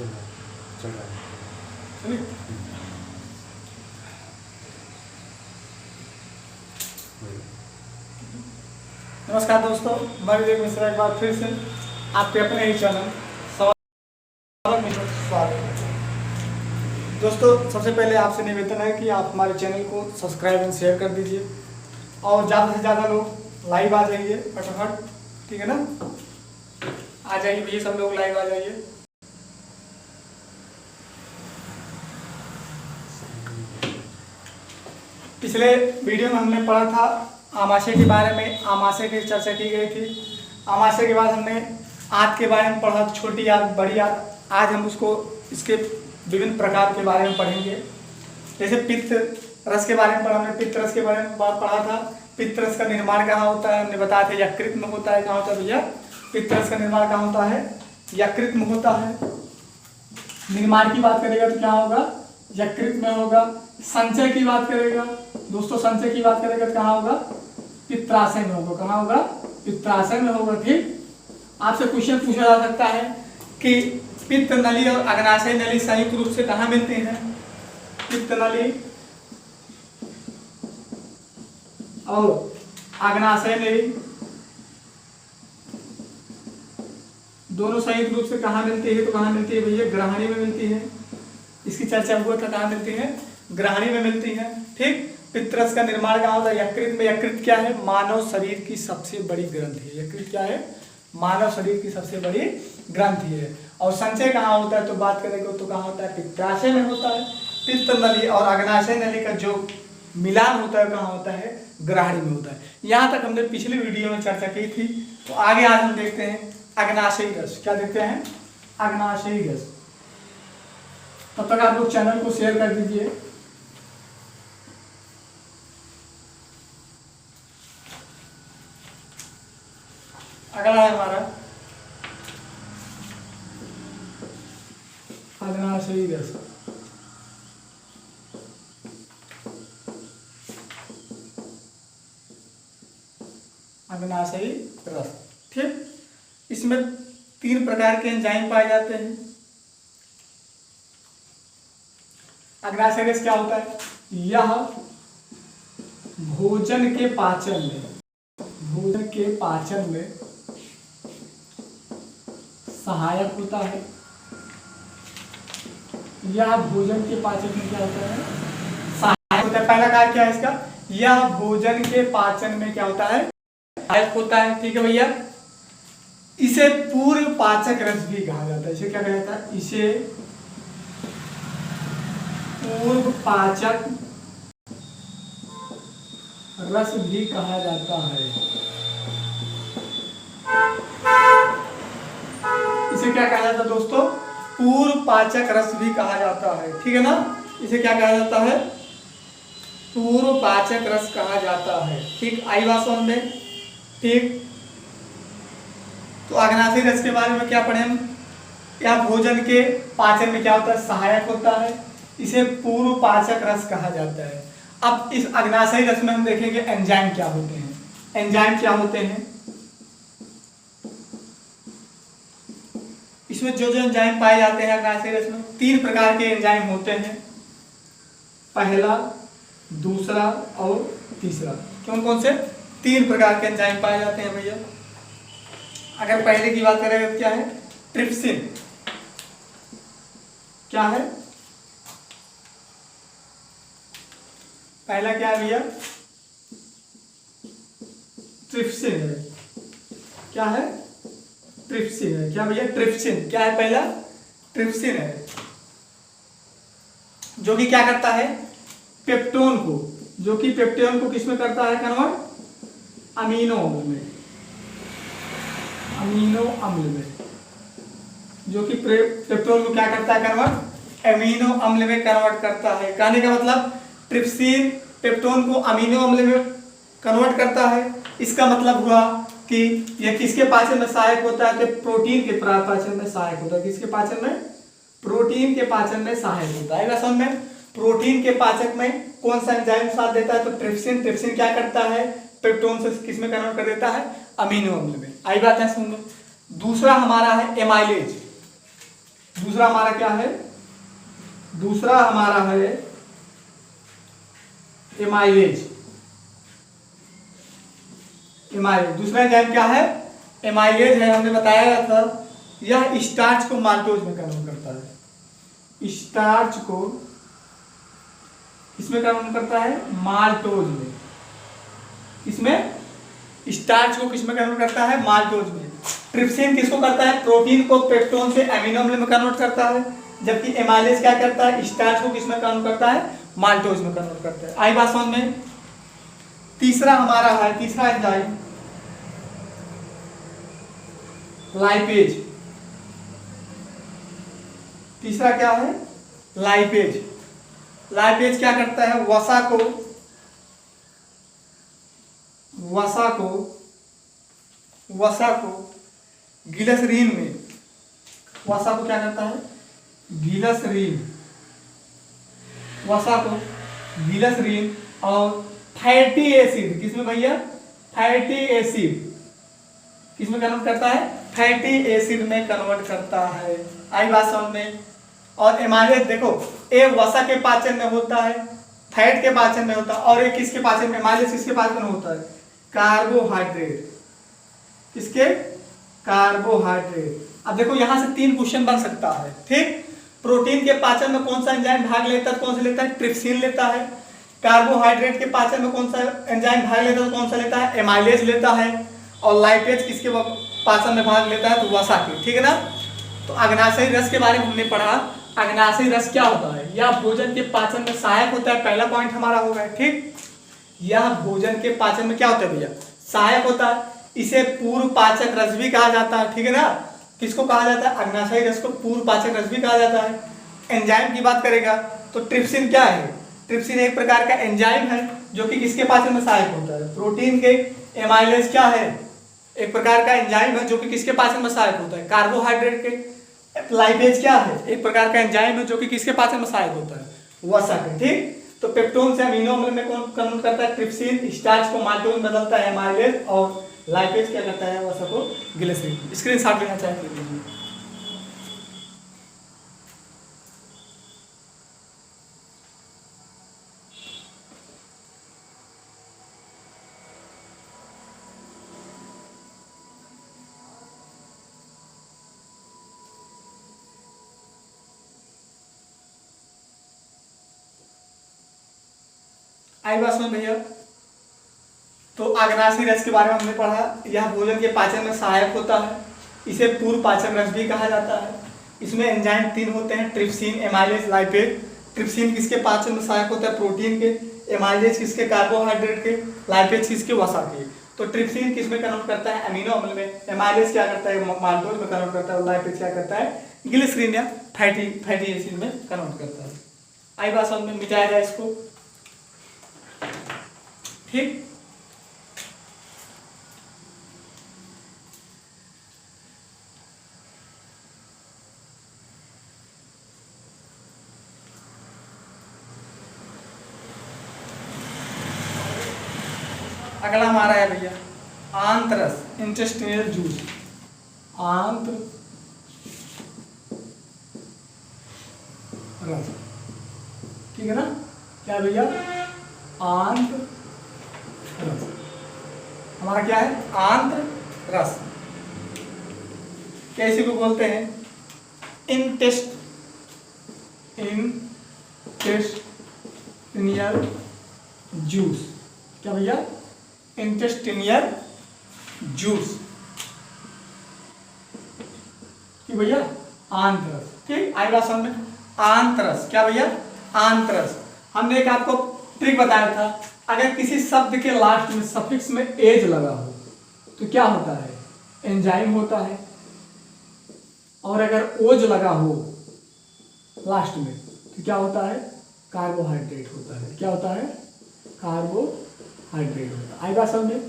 चल रहा है, चल रहा है। चलिए। नमस्कार दोस्तों, मैं विवेक मिश्रा एक बार फिर से आपके अपने ही चैनल सवाल में स्वागत है। दोस्तों, सबसे पहले आपसे निवेदन है कि आप हमारे चैनल को सब्सक्राइब एंड शेयर कर दीजिए और ज़्यादा से ज़्यादा लोग लाइव आ जाइए फटाफट, ठीक है ना। आ जाइए भैया, सब लोग लाइव आ जाइए। पिछले वीडियो में हमने पढ़ा था आमाशय के बारे में, आमाशय की चर्चा की गई थी। आमाशय के बाद हमने आंत के बारे में पढ़ा, छोटी आंत, बड़ी आंत। आज हम इसके विभिन्न प्रकार के बारे में पढ़ेंगे। जैसे पित्त रस के बारे में पढ़ा, हमने पित्त रस के बारे में पढ़ा था। पित्त रस का निर्माण कहाँ होता है हमने बताया था, यकृत में होता है। कहाँ होता है भैया? पित्त रस का निर्माण कहाँ होता है? यकृत में होता है। निर्माण की बात करेगा तो क्या होगा? यकृत में होगा। संचय की बात करेगा दोस्तों, संचय की बात करेगा तो कहाँ होगा? पित्राशय में होगा। कहाँ होगा? पित्राशय में होगा। ठीक, आपसे क्वेश्चन पूछा जा सकता है कि पित्त नली और अग्नाशय नली संयुक्त रूप से कहाँ मिलते हैं? पित्त नली और अग्नाशय नली दोनों संयुक्त रूप से कहाँ मिलती है? तो कहाँ मिलती है भैया? ग्रहणी में मिलती है। इसकी चर्चा हुआ था, कहाँ मिलती है? ग्रहणी में मिलती है। ठीक, पित्तरस का निर्माण कहाँ होता है? यकृत में। यकृत क्या है? मानव शरीर की सबसे बड़ी ग्रंथि है। यकृत क्या है? मानव शरीर की सबसे बड़ी ग्रंथि है। और संचय कहाँ होता है तो बात करेंगे तो कहाँ होता है? पित्ताशय में होता है। पित्त नली और अग्नाशय नली का जो मिलान होता है कहाँ होता है? ग्रहणी में होता है। यहाँ तक हमने पिछले वीडियो में चर्चा की थी। तो आगे आज हम देखते हैं अग्नाशयी रस। क्या देखते हैं? अग्नाशयी रस। तब तक आप लोग चैनल को शेयर कर दीजिए। अगला है हमारा अग्नाशयी रस। अग्नाशयी रस। ठीक, इसमें 3 प्रकार के एंजाइम पाए जाते हैं। अग्नाशय रस क्या होता है? यह भोजन के पाचन में सहायक होता है। यह भोजन के पाचन में क्या होता है? सहायक होता है। पहला कार्य क्या है इसका? यह भोजन के पाचन में क्या होता है? सहायक होता है। ठीक है भैया। इसे पूर्व पाचक रस भी कहा जाता है। इसे क्या कहा जाता है? इसे पूर्व पाचक रस भी कहा जाता है। इसे क्या कहा जाता है दोस्तों? पूर्व पाचक रस भी कहा जाता है। ठीक है ना। इसे क्या कहा जाता है? पूर्व पाचक रस कहा जाता है। ठीक, आई बात समझ में? ठीक, तो अग्नाशयी रस के बारे में क्या पढ़े हम? यह भोजन के पाचन में क्या होता है? सहायक होता है। इसे पूर्व पाचक रस कहा जाता है। अब इस अग्नाशयी रस में हम देखेंगे एंजाइम क्या होते हैं। एंजाइम क्या होते हैं? इसमें जो जो एंजाइम पाए जाते हैं अग्नाशयी रस में, 3 प्रकार के एंजाइम होते हैं। पहला, दूसरा और तीसरा। कौन कौन से? 3 प्रकार के एंजाइम पाए जाते हैं भैया। अगर पहले की बात करें तो क्या है? ट्रिप्सिन। क्या है? पहला क्या है भैया? ट्रिप्सिन है। क्या है? ट्रिप्सिन है। क्या भैया? ट्रिप्सिन। क्या है पहला? ट्रिप्सिन है, जो कि क्या करता है? पेप्टोन को किसमें करता है कन्वर्ट? अमीनो अम्ल में। अमीनो अम्ल में, जो कि पेप्टोन को क्या करता है? कन्वर्ट अमीनो अम्ल में कन्वर्ट करता है। कहने का मतलब ट्रिप्सिन पेप्टोन को अमीनो अम्ल में कन्वर्ट करता है। इसका मतलब हुआ कि यह किसके पाचन में सहायक होता है? तो प्रोटीन के पाचन में सहायक होता है। किसके पाचन में? प्रोटीन के पाचन में सहायक होता है। समझ में? प्रोटीन के पाचक में कौन सा एंजाइम साथ देता है? तो ट्रिप्सिन। ट्रिप्सिन क्या करता है? पेप्टोन से किस में कन्वर्ट कर देता है? अमीनो अम्ल में। आई बात है समझ में? दूसरा हमारा है एमाइलेज। दूसरा हमारा क्या है, दूसरा हमारा है एमाइलेज। एमाइलेज दूसरा एंजाइम क्या है, एमाइलेज है। हमने बताया था यह स्टार्च को माल्टोज में कन्वर्ट करता है। स्टार्च को इसमें कन्वर्ट करता है, माल्टोज में। इसमें स्टार्च को किसमें कन्वर्ट करता है, माल्टोज में। ट्रिप्सिन किसको करता है, प्रोटीन को पेप्टोन से एमिनो अम्ल में कन्वर्ट करता है। जबकि एमाइलेज क्या करता है, स्टार्च को किसमें कन्वर्ट करता है, माल्टोज में कन्वर्ट करता है। आई बात समझ में। तीसरा हमारा है, तीसरा एंजाइम लाइपेज। तीसरा क्या है, लाइपेज। लाइपेज क्या करता है, वसा को गिलसरीन में, वसा को क्या करता है, वसा को गिलसरीन और फैटी एसिड, किसमें भैया, फैटी एसिड किसमें कन्वर्ट करता है, फैटी एसिड में कन्वर्ट करता है। आई बात समझ में। और एमाइलेज देखो, एक वसा के पाचन में होता है, फैट के पाचन में होता है, और एक किसके पाचन में, एमाइलेज किसके पाचन में होता है, कार्बोहाइड्रेट। किसके, कार्बोहाइड्रेट। अब देखो यहां से 3 क्वेश्चन बन सकता है, ठीक। प्रोटीन के पाचन में कौन सा एंजाइम भाग लेता है, कौन सा लेता है, ट्रिप्सिन लेता है। कार्बोहाइड्रेट के पाचन में कौन सा एंजाइम भाग लेता है, कौन सा लेता है, एमाइलेज लेता है। और लाइपेज किसके पाचन में भाग लेता है, तो वसा के, ठीक है ना। तो अग्नाशयी रस के बारे में हमने पढ़ा। अग्नाशयी रस क्या होता है, यह भोजन के पाचन में सहायक होता है। पहला पॉइंट हमारा होगा, ठीक। यह भोजन के पाचन में क्या होता है भैया, सहायक होता है। इसे पूर्व पाचक रस भी कहा जाता है, ठीक है ना। किसको कहा जाता है, अग्नाशयी रस को पूर्व पाचक रस भी कहा जाता है। एंजाइम की बात करेगा तो ट्रिप्सिन क्या है, ट्रिप्सिन एक प्रकार का एंजाइम है जो कि किसके पाचन में सहायक होता है, प्रोटीन के। एमाइलेज क्या है, एक प्रकार का एंजाइम है जो कि किसके पाचन में सहायक होता है, कार्बोहाइड्रेट के। लाइपेज क्या है, एक प्रकार का एंजाइम है जो कि किसके पाचन में सहायक होता है, वसा के, ठीक। तो पेप्टोन से अमीनो अम्ल में कौन कन्वर्ट करता है, ट्रिप्सिन। स्टार्च को माल्टोज में बदलता है एमाइलेज। और लाइपेज क्या करता है, वसा को ग्लिसरीन। स्क्रीनशॉट लेना चाहे तो लीजिए। आई बात समझ भैया। तो अग्नाशयी रस के बारे में हमने पढ़ा। यह भोजन के पाचन में सहायक होता है। इसे पूर्व पाचक रस भी कहा जाता है। इसमें एंजाइम 3 होते हैं, ट्रिप्सिन, एमाइलेज, लाइपेज। ट्रिप्सिन किसके पाचन में सहायक होता है, प्रोटीन के। एमाइलेज किसके, कार्बोहाइड्रेट के। लाइपेज किसके, वसा के। तो ट्रिप्सिन किसमें कन्वर्ट करता है, अमीनो अम्ल में। एमाइलेज क्या करता है, माल्टोज में कन्वर्ट करता है। और लाइपेज क्या करता है, ग्लिसरीन या फैटी एसिड में कन्वर्ट करता है। आई बात समझ में, मिटाया जाए इसको, ठीक। अगला हमारा है भैया आंत्रस, इंटेस्टिनल जूस। आंत्र रस, ठीक है ना। क्या भैया, आंत्र रस। हमारा क्या है, आंत्र रस। कैसे को बोलते हैं, इंटेस्टिनियल जूस। क्या भैया, इंटेस्टिनियल जूस कि भैया आंत्रस, ठीक। आई बात समझ में। आंत्रस क्या भैया, आंत्रस। हमने एक आपको ट्रिक बताया था, अगर किसी शब्द के लास्ट में सफिक्स में एज लगा हो तो क्या होता है, एंजाइम होता है। और अगर ओज लगा हो लास्ट में तो क्या होता है, कार्बोहाइड्रेट होता है। क्या होता है, कार्बोहाइड्रेट होता है। आई बात समझ में।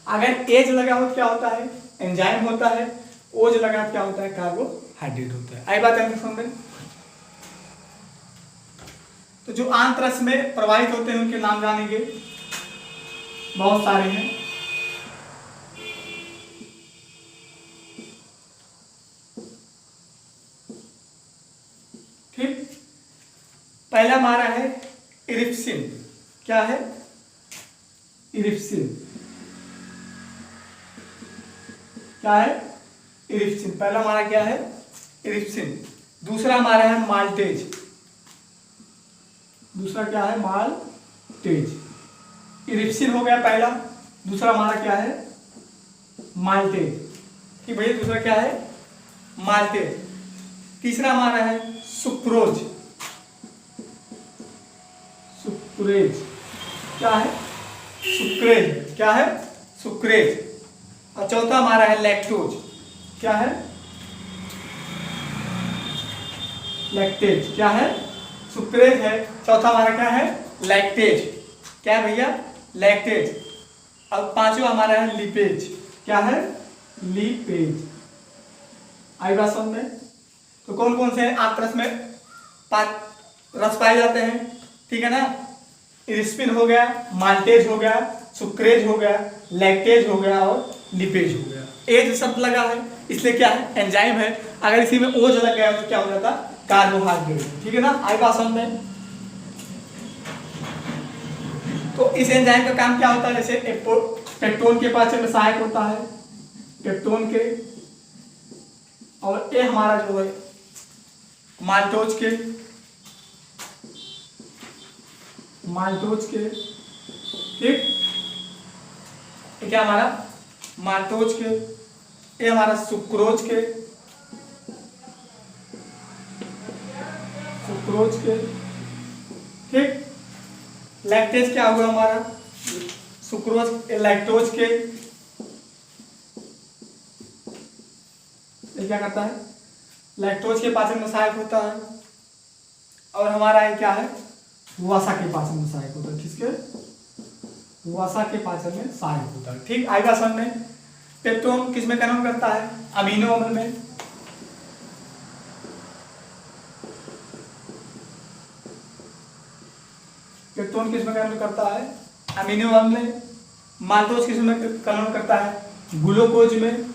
अगर एज लगा हो तो क्या होता है, एंजाइम होता है। ओज लगा तो क्या होता है, कार्बोहाइड्रेट होता है। आई बात है समझ में। तो जो आंत्रस में प्रवाहित होते हैं उनके नाम जानेंगे, बहुत सारे हैं। पहला हमारा है इरिप्सिन। क्या है? इरिप्सिन। क्या है? इरिप्सिन। पहला हमारा क्या है? इरिप्सिन। दूसरा हमारा है माल्टेज। दूसरा क्या है? माल्टेज। इरिप्सिन हो गया पहला। दूसरा हमारा क्या है? माल्टेज। ठीक भैया, दूसरा क्या है? माल्टेज। तीसरा हमारा है सुक्रोज। सुक्रेज। क्या है? सुक्रेज। क्या है? सुक्रेज। और चौथा हमारा है लैक्टोज। क्या है? लैक्टेज। क्या है? सुक्रेज है। चौथा हमारा क्या है? लैक्टेज। क्या है भैया? लैक्टेज। अब पांचवा हमारा है लिपेज। क्या है? लिपेज। आई बात समझ में? तो कौन कौन से आंतरस में रस पाए जाते हैं? ठीक है ना? इरिस्पिन हो गया, माल्टेज हो गया, सुक्रेज हो गया, लैक्टेज हो गया और लिपेज हो गया। एज शब्द लगा है इसलिए क्या है? एंजाइम है। अगर इसी में ओज लग गया तो क्या हो जाता? कार्बोहाइड्रेट। ठीक है ना? आई बात समझ में? तो इस एंजाइम का काम क्या होता है? जैसे पेप्टोन के पाचन में सहायक होता है, पेप्टोन के, और ये हमारा जो है माल्टोज के, माल्टोज के। ठीक, ये क्या हमारा? माल्टोज के। ये हमारा सुक्रोज के, सुक्रोज के। ठीक, लैक्टेज क्या होगा हमारा? सुक्रोज, लैक्टोज के। ये क्या करता है? लैक्टोज के पाचन में सहायक होता है। और हमारा ये क्या है? वसा के पाचन में सहायक होता है। किसके? वसा के पाचन में सहायक होता है। ठीक, आएगा समझ में? पेप्टोन किस में कन्वर्ट करता है? अमीनो अम्ल में। पेप्टोन किस में कन्वर्ट करता है? अमीनो अम्ल में। माल्टोज किस में कन्वर्ट करता है? ग्लूकोज में।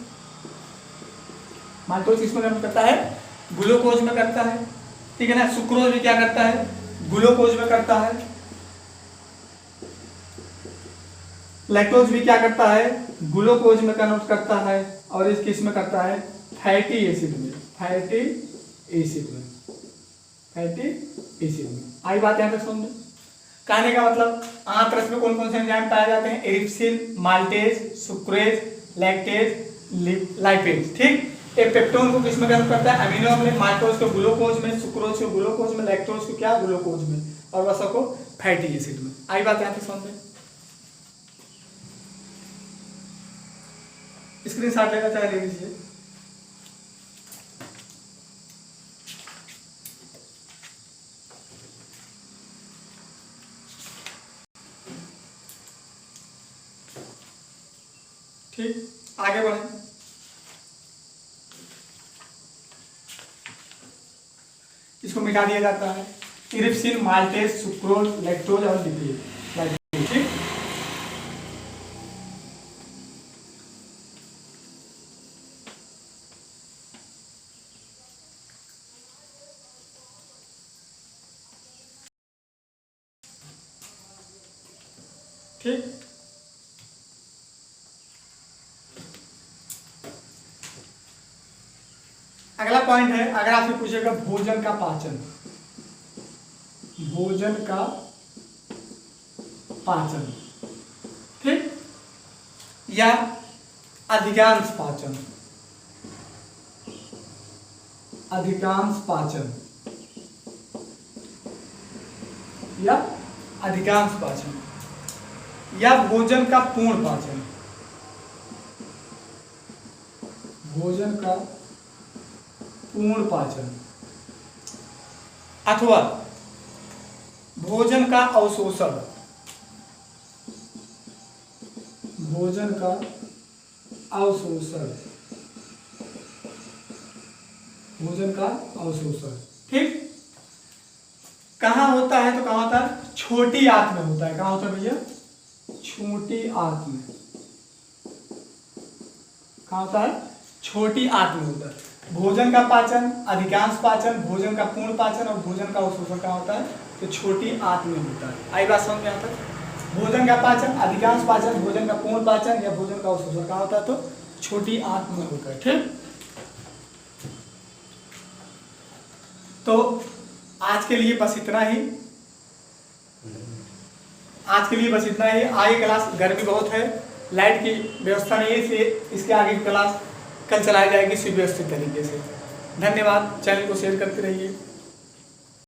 माल्टोज किस में कन्वर्ट करता है? ग्लूकोज में करता है। ठीक है ना? सुक्रोज भी क्या करता है? ग्लूकोज में करता है। लैक्टोज भी क्या करता है? ग्लूकोज में कन्वर्ट करता है। और इस किस में करता है? फैटी एसिड में। फैटी एसिड में। फैटी एसिड में। आई बात यहां तक समझ में? कहने का मतलब आंतरस में कौन कौन से एंजाइम पाए जाते हैं? इरिप्सिन, माल्टेज, सुक्रेज, लैक्टेज, लाइपेज। ठीक, ये पेप्टोन को किस में कन्वर्ट करता है? अमीनो अम्ल में। माल्टोज को ग्लूकोज में, सुक्रोज को ग्लूकोज में, लैक्टोज को क्या? ग्लूकोज में, और वसा को फैटी एसिड में। आई बात यहां तक समझ में? स्क्रीनशॉट लेना चाहे ले लीजिए। ठीक, आगे बढ़े। इसको मिटा दिया जाता है। इरिप्सिन, माल्टेज, सुक्रोज, लैक्टोज और लिपेज। ठीक, ठीक, अगला पॉइंट है, अगर आपसे पूछेगा भोजन का पाचन। भोजन का पाचन। ठीक, या अधिकांश पाचन। अधिकांश पाचन या अधिकांश पाचन, या भोजन का पूर्ण पाचन। भोजन का पूर्ण पाचन, अथवा भोजन का अवशोषण। भोजन का अवशोषण। भोजन का अवशोषण। ठीक, कहाँ होता है? तो कहाँ होता है? छोटी आंत में होता है। कहाँ होता है भैया? छोटी आंत में। कहाँ होता है? छोटी आंत में होता है। भोजन का पाचन, अधिकांश पाचन, भोजन का पूर्ण पाचन और भोजन का अवशोषण कहाँ होता है, तो छोटी आंत में होता है। आई बात समझ में आता है? भोजन का पाचन, अधिकांश पाचन, भोजन का पूर्ण पाचन या भोजन का अवशोषण कहाँ होता है, तो छोटी आंत में होता है। ठीक, तो आज के लिए बस इतना ही, आज के लिए बस इतना ही। आगे क्लास, गर्मी बहुत है, लाइट की व्यवस्था नहीं है, इसलिए इसके आगे की क्लास कल चलाई जाएगी सुव्यवस्थित तरीके से। धन्यवाद, चैनल को शेयर करते रहिए।